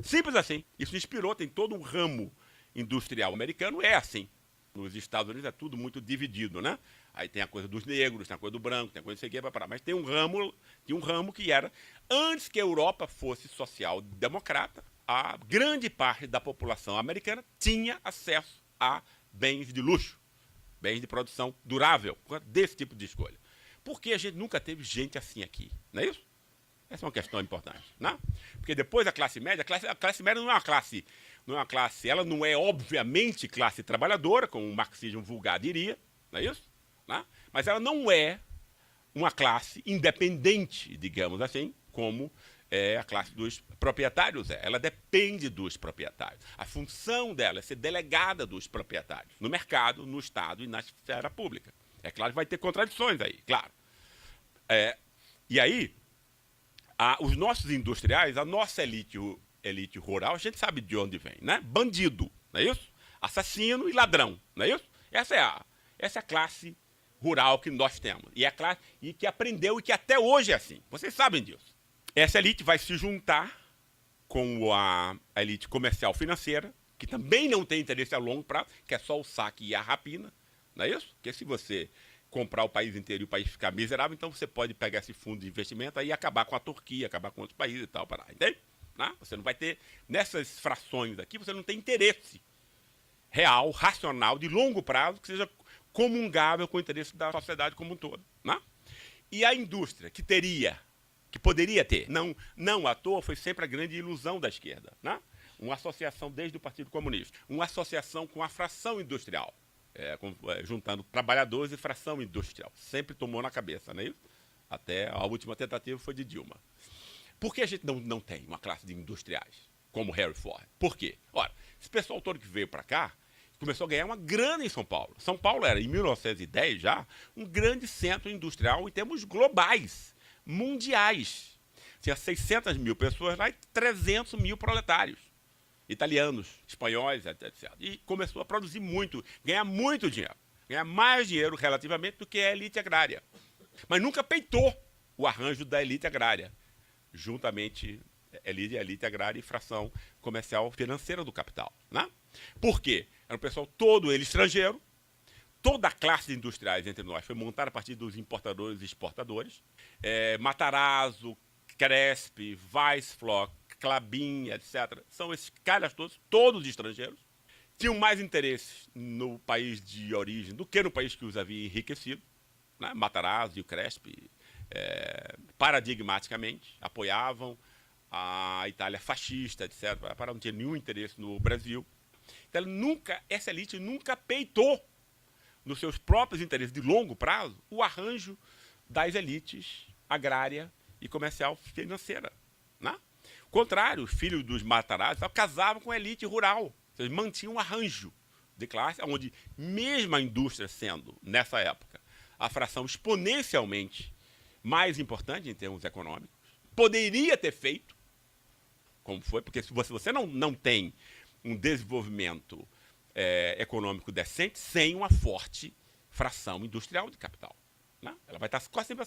Simples assim. Isso inspirou, tem todo um ramo industrial americano, é assim. Nos Estados Unidos é tudo muito dividido, né? Aí tem a coisa dos negros, tem a coisa do branco, tem a coisa de seguir para parar. Mas tem um ramo que era, antes que a Europa fosse social-democrata, a grande parte da população americana tinha acesso a bens de luxo, bens de produção durável, desse tipo de escolha. Por que a gente nunca teve gente assim aqui? Não é isso? Essa é uma questão importante, né? Porque depois a classe média não é uma classe, ela não é obviamente classe trabalhadora, como o marxismo vulgar diria, não é isso? Né? Mas ela não é uma classe independente, digamos assim, como a classe dos proprietários é. Ela depende dos proprietários. A função dela é ser delegada dos proprietários, no mercado, no Estado e na esfera pública. É claro que vai ter contradições aí, claro. E aí, os nossos industriais, a nossa elite rural, a gente sabe de onde vem, né? Bandido, não é isso? Assassino e ladrão, não é isso? Essa é a classe rural que nós temos. E é a classe que aprendeu e que até hoje é assim. Vocês sabem disso. Essa elite vai se juntar com a elite comercial financeira, que também não tem interesse a longo prazo, que é só o saque e a rapina, não é isso? Porque se você comprar o país inteiro e o país ficar miserável, então você pode pegar esse fundo de investimento aí e acabar com a Turquia, acabar com outros países e tal, entende? Né? Você não vai ter, nessas frações aqui, você não tem interesse real, racional, de longo prazo, que seja comungável com o interesse da sociedade como um todo. Né? E a indústria, que poderia ter, não à toa, foi sempre a grande ilusão da esquerda. Né? Uma associação desde o Partido Comunista, uma associação com a fração industrial, juntando trabalhadores e fração industrial. Sempre tomou na cabeça, não é isso? Até a última tentativa foi de Dilma. Por que a gente não tem uma classe de industriais, como Henry Ford? Por quê? Ora, esse pessoal todo que veio para cá começou a ganhar uma grana em São Paulo. São Paulo era, em 1910 já, um grande centro industrial em termos globais, mundiais. Tinha 600 mil pessoas lá e 300 mil proletários. Italianos, espanhóis, etc. E começou a produzir muito, ganhar muito dinheiro. Ganhar mais dinheiro, relativamente, do que a elite agrária. Mas nunca peitou o arranjo da elite agrária. Juntamente, elite agrária e fração comercial financeira do capital. Né? Por quê? Era um pessoal todo ele estrangeiro. Toda a classe de industriais entre nós foi montada a partir dos importadores e exportadores. Matarazzo, Cresp, Weissflock, Klabin, etc. São esses caras todos estrangeiros. Tinham mais interesse no país de origem do que no país que os havia enriquecido. Né? Matarazzo e o Cresp, paradigmaticamente, apoiavam a Itália fascista, etc. Para não ter nenhum interesse no Brasil. Então, essa elite nunca peitou, nos seus próprios interesses de longo prazo, o arranjo das elites agrária e comercial financeira. Né? Ao contrário, os filhos dos Matarazzo casavam com a elite rural. Eles mantinham um arranjo de classe, onde mesmo a indústria sendo, nessa época, a fração exponencialmente mais importante em termos econômicos, poderia ter feito, como foi, porque se você não tem um desenvolvimento econômico decente sem uma forte fração industrial de capital. Né? Ela vai estar quase sempre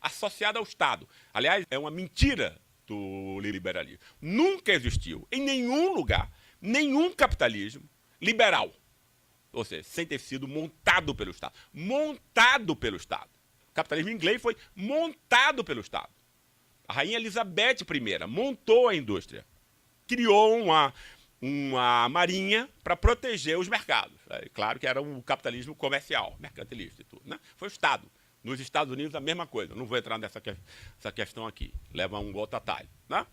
associada ao Estado. Aliás, é uma mentira do liberalismo. Nunca existiu, em nenhum lugar, nenhum capitalismo liberal, ou seja, sem ter sido montado pelo Estado. Montado pelo Estado. O capitalismo inglês foi montado pelo Estado. A rainha Elizabeth I montou a indústria. Criou uma marinha para proteger os mercados. Claro que era um capitalismo comercial, mercantilista e tudo. Né? Foi o Estado. Nos Estados Unidos, a mesma coisa. Não vou entrar nessa questão aqui. Leva um outro atalho. Né?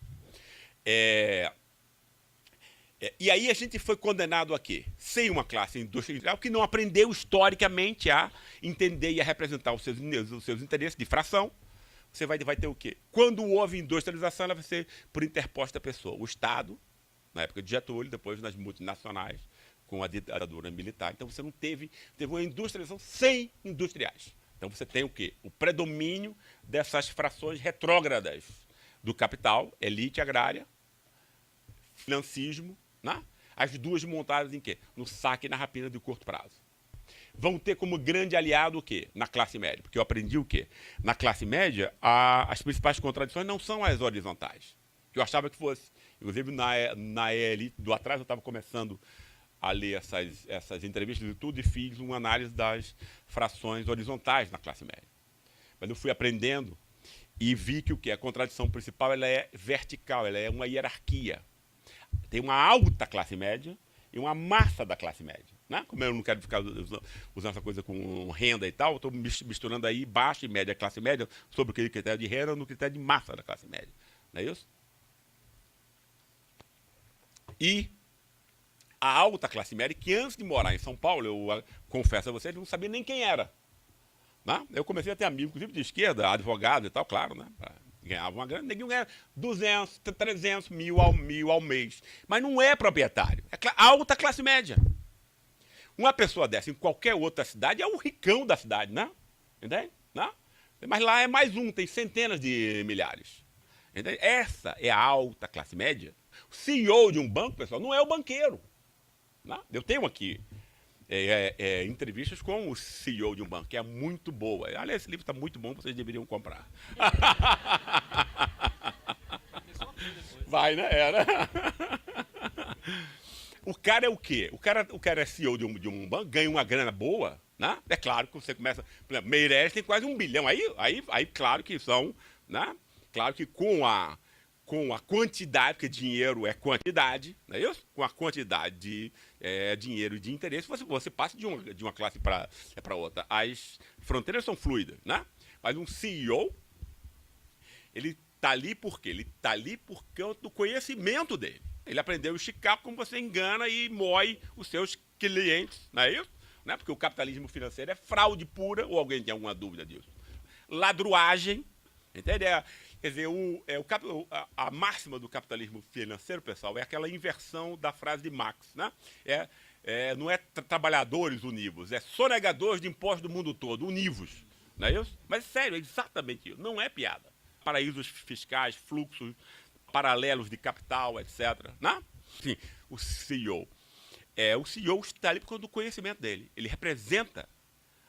E aí a gente foi condenado a quê? Sem uma classe industrial que não aprendeu historicamente a entender e a representar os seus interesses de fração. Você vai ter o quê? Quando houve industrialização, ela vai ser por interposta pessoa. O Estado, na época de Getúlio, depois nas multinacionais, com a ditadura militar. Então você não teve uma industrialização sem industriais. Então você tem o quê? O predomínio dessas frações retrógradas do capital, elite agrária, financismo, né? As duas montadas em quê? No saque e na rapina de curto prazo. Vão ter como grande aliado o quê? Na classe média. Porque eu aprendi o quê? Na classe média, as principais contradições não são as horizontais. Que eu achava que fosse. Inclusive, na elite do atrás, eu estava começando a ler essas entrevistas e tudo, e fiz uma análise das frações horizontais na classe média. Mas eu fui aprendendo e vi que o quê? A contradição principal ela é vertical, ela é uma hierarquia. Tem uma alta classe média e uma massa da classe média. Né? Como eu não quero ficar usando essa coisa com renda e tal, estou misturando aí baixa e média, classe média, sobre o critério de renda no critério de massa da classe média. Não é isso? E a alta classe média, que antes de morar em São Paulo, eu confesso a vocês, não sabia nem quem era. Né? Eu comecei a ter amigos, inclusive de esquerda, advogado e tal, claro, né? Ganhava uma grana, ninguém ganha 200, 300 mil ao mês. Mas não é proprietário, é alta classe média. Uma pessoa dessa em qualquer outra cidade é o ricão da cidade, né? Entende? Né? Mas lá é mais um, tem centenas de milhares. Entende? Essa é a alta classe média. O CEO de um banco, pessoal, não é o banqueiro. Né? Eu tenho aqui entrevistas com o CEO de um banco, que é muito boa. Aliás, esse livro está muito bom, vocês deveriam comprar. Vai, né? Era. O cara é o quê? O cara é CEO de um banco, ganha uma grana boa, né? É claro que você começa... Por exemplo, Meirelles tem quase 1 bilhão. Aí claro que são... Né? Claro que com a quantidade, porque dinheiro é quantidade, não é isso? Com a quantidade de dinheiro e de interesse, você passa de uma classe para outra. As fronteiras são fluidas, né? Mas um CEO, ele está ali por quê? Ele está ali por causa do conhecimento dele. Ele aprendeu a esticar como você engana e moe os seus clientes, não é isso? Não é? Porque o capitalismo financeiro é fraude pura, ou alguém tem alguma dúvida disso? Ladruagem, entendeu? Quer dizer, a máxima do capitalismo financeiro, pessoal, é aquela inversão da frase de Marx. Né? Não é trabalhadores univos, é sonegadores de impostos do mundo todo, univos. Não é isso? Mas, sério, é exatamente isso. Não é piada. Paraísos fiscais, fluxos paralelos de capital, etc. Né? Sim, o CEO. O CEO está ali por causa do conhecimento dele. Ele representa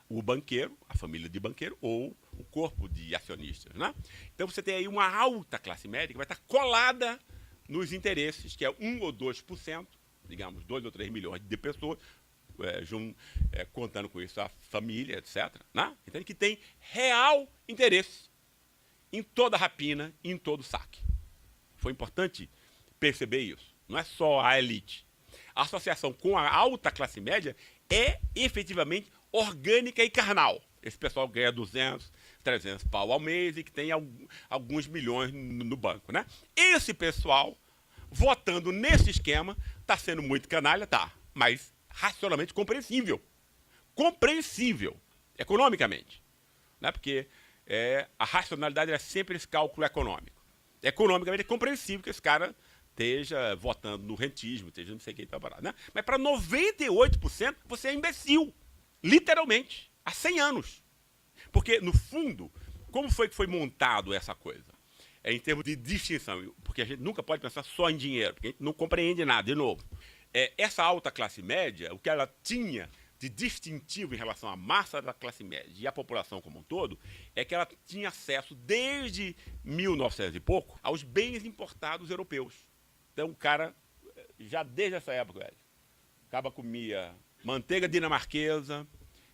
o banqueiro, a família de banqueiro, ou o corpo de acionistas. Né? Então você tem aí uma alta classe média que vai estar colada nos interesses, que é 1 ou 2%, digamos, 2 ou 3 milhões de pessoas, contando com isso a família, etc. Né? Então que tem real interesse em toda rapina e em todo saque. Foi importante perceber isso. Não é só a elite. A associação com a alta classe média é efetivamente orgânica e carnal. Esse pessoal ganha 200, 300 pau ao mês e que tem alguns milhões no banco. Né? Esse pessoal, votando nesse esquema, está sendo muito canalha, tá, mas racionalmente compreensível. Compreensível, economicamente. Né? Porque a racionalidade é sempre esse cálculo econômico. Economicamente é compreensível que esse cara esteja votando no rentismo, esteja não sei quem tá parado, né? Mas para 98% você é imbecil, literalmente, há 100 anos. Porque, no fundo, como foi que foi montado essa coisa? É em termos de distinção, porque a gente nunca pode pensar só em dinheiro, porque a gente não compreende nada, de novo. Essa alta classe média, o que ela tinha de distintivo em relação à massa da classe média e à população como um todo, é que ela tinha acesso, desde 1900 e pouco, aos bens importados europeus. Então, o cara, já desde essa época, velho, o cara comia manteiga dinamarquesa,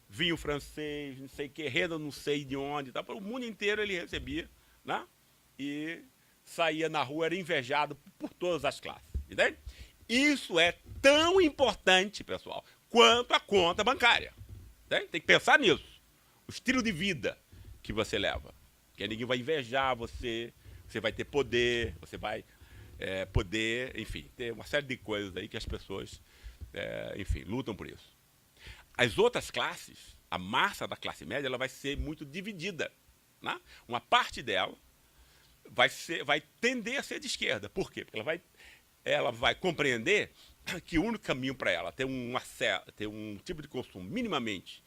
vinho francês, não sei o que, renda não sei de onde, tá? O mundo inteiro ele recebia, né? E saía na rua, era invejado por todas as classes, entende? Isso é tão importante, pessoal, quanto a conta bancária. Entende? Tem que pensar nisso. O estilo de vida que você leva. Porque ninguém vai invejar você, você vai ter poder, você vai poder, enfim, ter uma série de coisas aí que as pessoas, enfim, lutam por isso. As outras classes, a massa da classe média, ela vai ser muito dividida, né? Uma parte dela vai tender a ser de esquerda. Por quê? Porque ela vai compreender que o único caminho para ela ter um tipo de consumo minimamente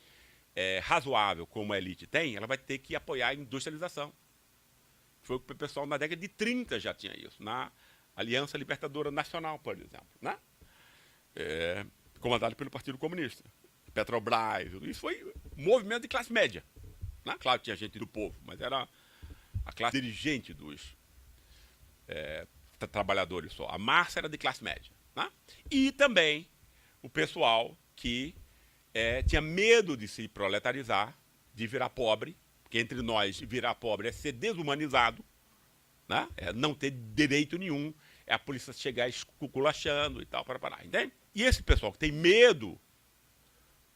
razoável, como a elite tem, ela vai ter que apoiar a industrialização. Foi o que o pessoal na década de 30 já tinha isso, na Aliança Libertadora Nacional, por exemplo, né? Comandado pelo Partido Comunista. Petrobras, isso foi um movimento de classe média, né? Claro que tinha gente do povo, mas era a classe dirigente dos trabalhadores só. A massa era de classe média, né? E também o pessoal que tinha medo de se proletarizar, de virar pobre, porque entre nós virar pobre é ser desumanizado, né? Não ter direito nenhum, a polícia chegar esculachando e tal, para parar, entende? E esse pessoal que tem medo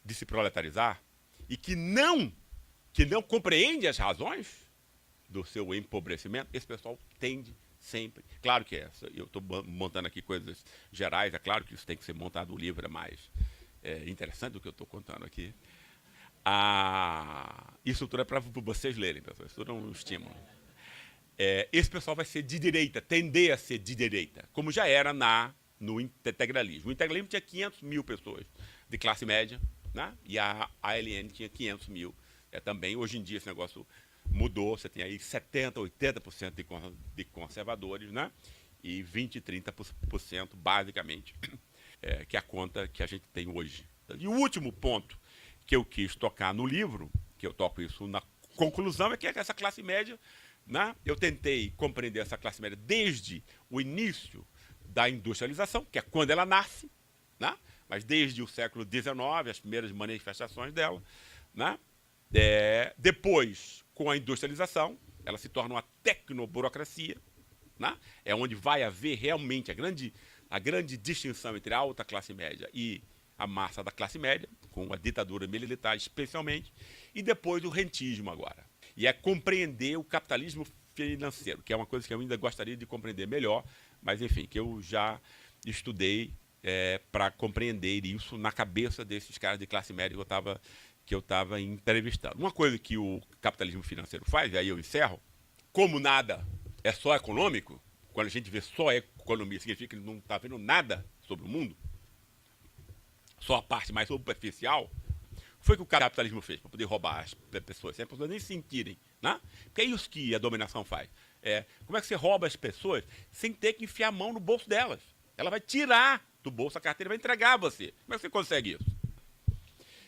de se proletarizar e que não compreende as razões do seu empobrecimento, esse pessoal tende sempre. Claro que eu estou montando aqui coisas gerais, é claro que isso tem que ser montado, o livro é mais interessante do que eu estou contando aqui. Isso tudo é para vocês lerem, pessoal, isso tudo é um estímulo. Esse pessoal vai ser de direita, tender a ser de direita, como já era no integralismo. O integralismo tinha 500 mil pessoas de classe média, né? E a ALN tinha 500 mil. Também, hoje em dia, esse negócio mudou, você tem aí 70%, 80% de conservadores, né? E 20%, 30% basicamente, que é a conta que a gente tem hoje. E o último ponto que eu quis tocar no livro, que eu toco isso na conclusão, é que essa classe média, né? Eu tentei compreender essa classe média desde o início da industrialização, que é quando ela nasce, né? Mas desde o século XIX, as primeiras manifestações dela, né? Depois, com a industrialização, ela se torna uma tecnoburocracia, né? É onde vai haver realmente a grande distinção entre a alta classe média e a massa da classe média, com a ditadura militar especialmente, e depois o rentismo agora. E é compreender o capitalismo financeiro, que é uma coisa que eu ainda gostaria de compreender melhor, mas enfim, que eu já estudei para compreender isso na cabeça desses caras de classe média que eu estava entrevistando. Uma coisa que o capitalismo financeiro faz, e aí eu encerro, como nada é só econômico, quando a gente vê só economia, significa que não está vendo nada sobre o mundo, só a parte mais superficial, foi o que o capitalismo fez para poder roubar as pessoas, sem as pessoas nem sentirem, né? Porque é isso que a dominação faz. Como é que você rouba as pessoas sem ter que enfiar a mão no bolso delas? Ela vai tirar do bolso a carteira e vai entregar a você. Como é que você consegue isso?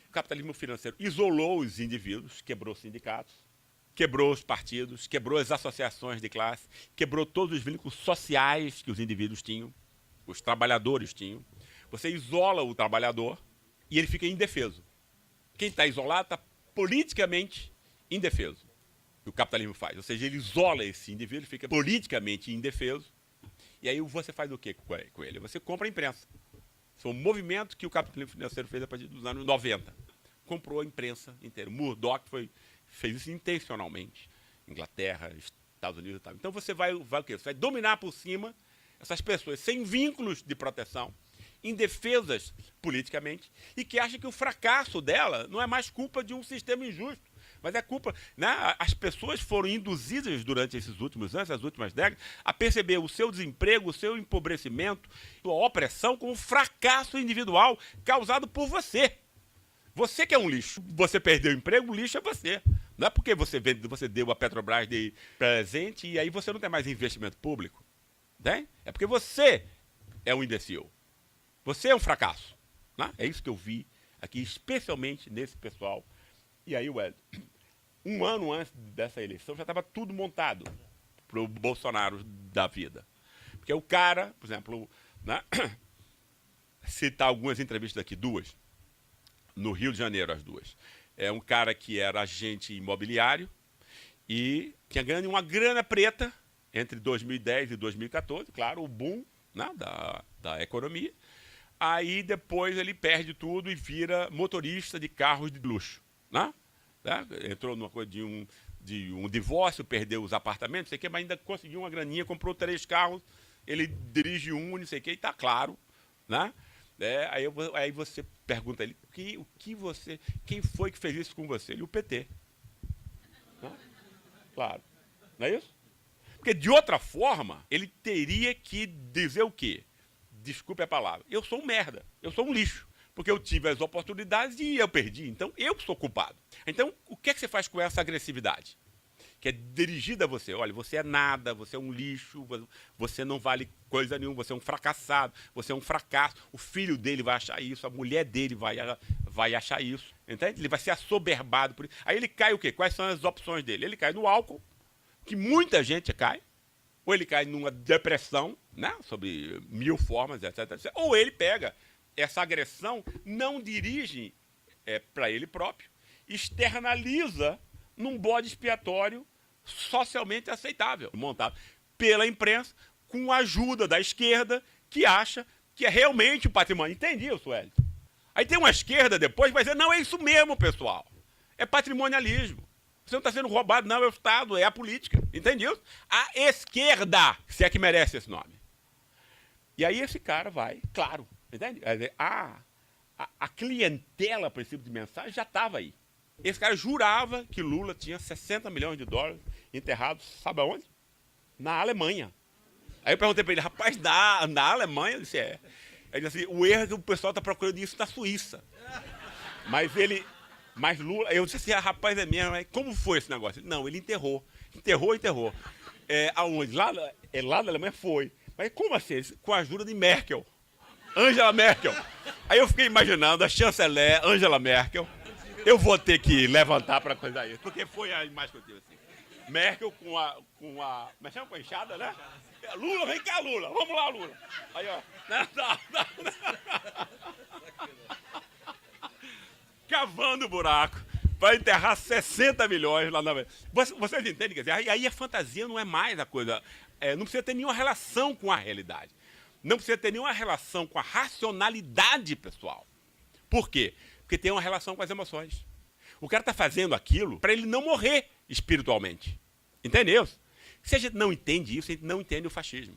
O capitalismo financeiro isolou os indivíduos, quebrou os sindicatos, quebrou os partidos, quebrou as associações de classe, quebrou todos os vínculos sociais que os indivíduos tinham, os trabalhadores tinham. Você isola o trabalhador e ele fica indefeso. Quem está isolado está politicamente indefeso. O capitalismo faz. Ou seja, ele isola esse indivíduo, fica politicamente indefeso. E aí você faz o que com ele? Você compra a imprensa. Foi um movimento que o capitalismo financeiro fez a partir dos anos 90. Comprou a imprensa inteira. Murdoch fez isso intencionalmente. Inglaterra, Estados Unidos e tal. Então você vai o quê? Você vai dominar por cima essas pessoas sem vínculos de proteção, indefesas politicamente, e que acham que o fracasso dela não é mais culpa de um sistema injusto, Mas é culpa, né? As pessoas foram induzidas durante esses últimos anos, as últimas décadas, a perceber o seu desemprego, o seu empobrecimento, sua opressão como um fracasso individual causado por você. Você que é um lixo. Você perdeu o emprego, o lixo é você. Não é porque você deu a Petrobras de presente e aí você não tem mais investimento público. Né? É porque você é um imbecil. Você é um fracasso. Né? É isso que eu vi aqui, especialmente nesse pessoal. E aí, um ano antes dessa eleição, já estava tudo montado para o Bolsonaro da vida. Porque o cara, por exemplo, né? Citar algumas entrevistas aqui, duas, no Rio de Janeiro, as duas. É um cara que era agente imobiliário e tinha ganho uma grana preta entre 2010 e 2014, claro, o boom, né, da economia. Aí depois ele perde tudo e vira motorista de carros de luxo. Né? Entrou numa coisa de um divórcio, perdeu os apartamentos, não sei o quê, mas ainda conseguiu uma graninha, comprou 3 carros, ele dirige um, não sei o quê, e está claro. Né? Aí você pergunta a ele, quem foi que fez isso com você? Ele, o PT. Né? Claro. Não é isso? Porque, de outra forma, ele teria que dizer o quê? Desculpe a palavra. Eu sou um merda. Eu sou um lixo. Porque eu tive as oportunidades e eu perdi. Então, eu sou culpado. Então, o que é que você faz com essa agressividade? Que é dirigida a você. Olha, você é nada, você é um lixo, você não vale coisa nenhuma, você é um fracassado, você é um fracasso. O filho dele vai achar isso, a mulher dele vai achar isso. Entende? Ele vai ser assoberbado por isso. Aí ele cai o quê? Quais são as opções dele? Ele cai no álcool, que muita gente cai, ou ele cai numa depressão, né, sobre 1000 formas, etc, etc. Ou ele pega essa agressão, não dirige para ele próprio, externaliza num bode expiatório socialmente aceitável, montado pela imprensa, com a ajuda da esquerda, que acha que é realmente o patrimônio. Entendi isso, Wellington. Aí tem uma esquerda depois que vai dizer, não, é isso mesmo, pessoal. É patrimonialismo. Você não está sendo roubado, não, é o Estado, é a política. Entendeu? A esquerda, se é que merece esse nome. E aí esse cara vai, claro, entende? A clientela, por esse tipo de mensagem, já estava aí. Esse cara jurava que Lula tinha 60 milhões de dólares enterrados, sabe aonde? Na Alemanha. Aí eu perguntei para ele, rapaz, na Alemanha? Ele disse, é. Ele disse assim, o erro é que o pessoal está procurando isso na Suíça. Mas Lula, eu disse assim, rapaz, é mesmo, mas como foi esse negócio? Não, ele enterrou. Enterrou. Aonde? Lá na Alemanha foi. Mas como assim? Com a ajuda de Merkel. Angela Merkel. Aí eu fiquei imaginando a chanceler Angela Merkel. Eu vou ter que levantar para coisar isso, porque foi a imagem que eu tive assim. Merkel mas chama com a enxada, né? Lula, vem cá, Lula. Vamos lá, Lula. Aí, ó. Cavando o buraco para enterrar 60 milhões lá na... Vocês entendem? Quer dizer, aí a fantasia não é mais a coisa... não precisa ter nenhuma relação com a realidade. Não precisa ter nenhuma relação com a racionalidade pessoal. Por quê? Porque tem uma relação com as emoções. O cara está fazendo aquilo para ele não morrer espiritualmente. Entendeu? Se a gente não entende isso, a gente não entende o fascismo.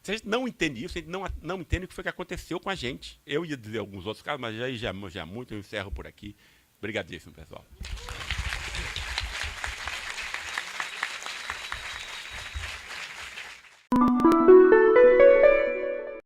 Se a gente não entende isso, a gente não entende o que foi que aconteceu com a gente. Eu ia dizer alguns outros casos, mas já muito, eu encerro por aqui. Obrigadíssimo, pessoal.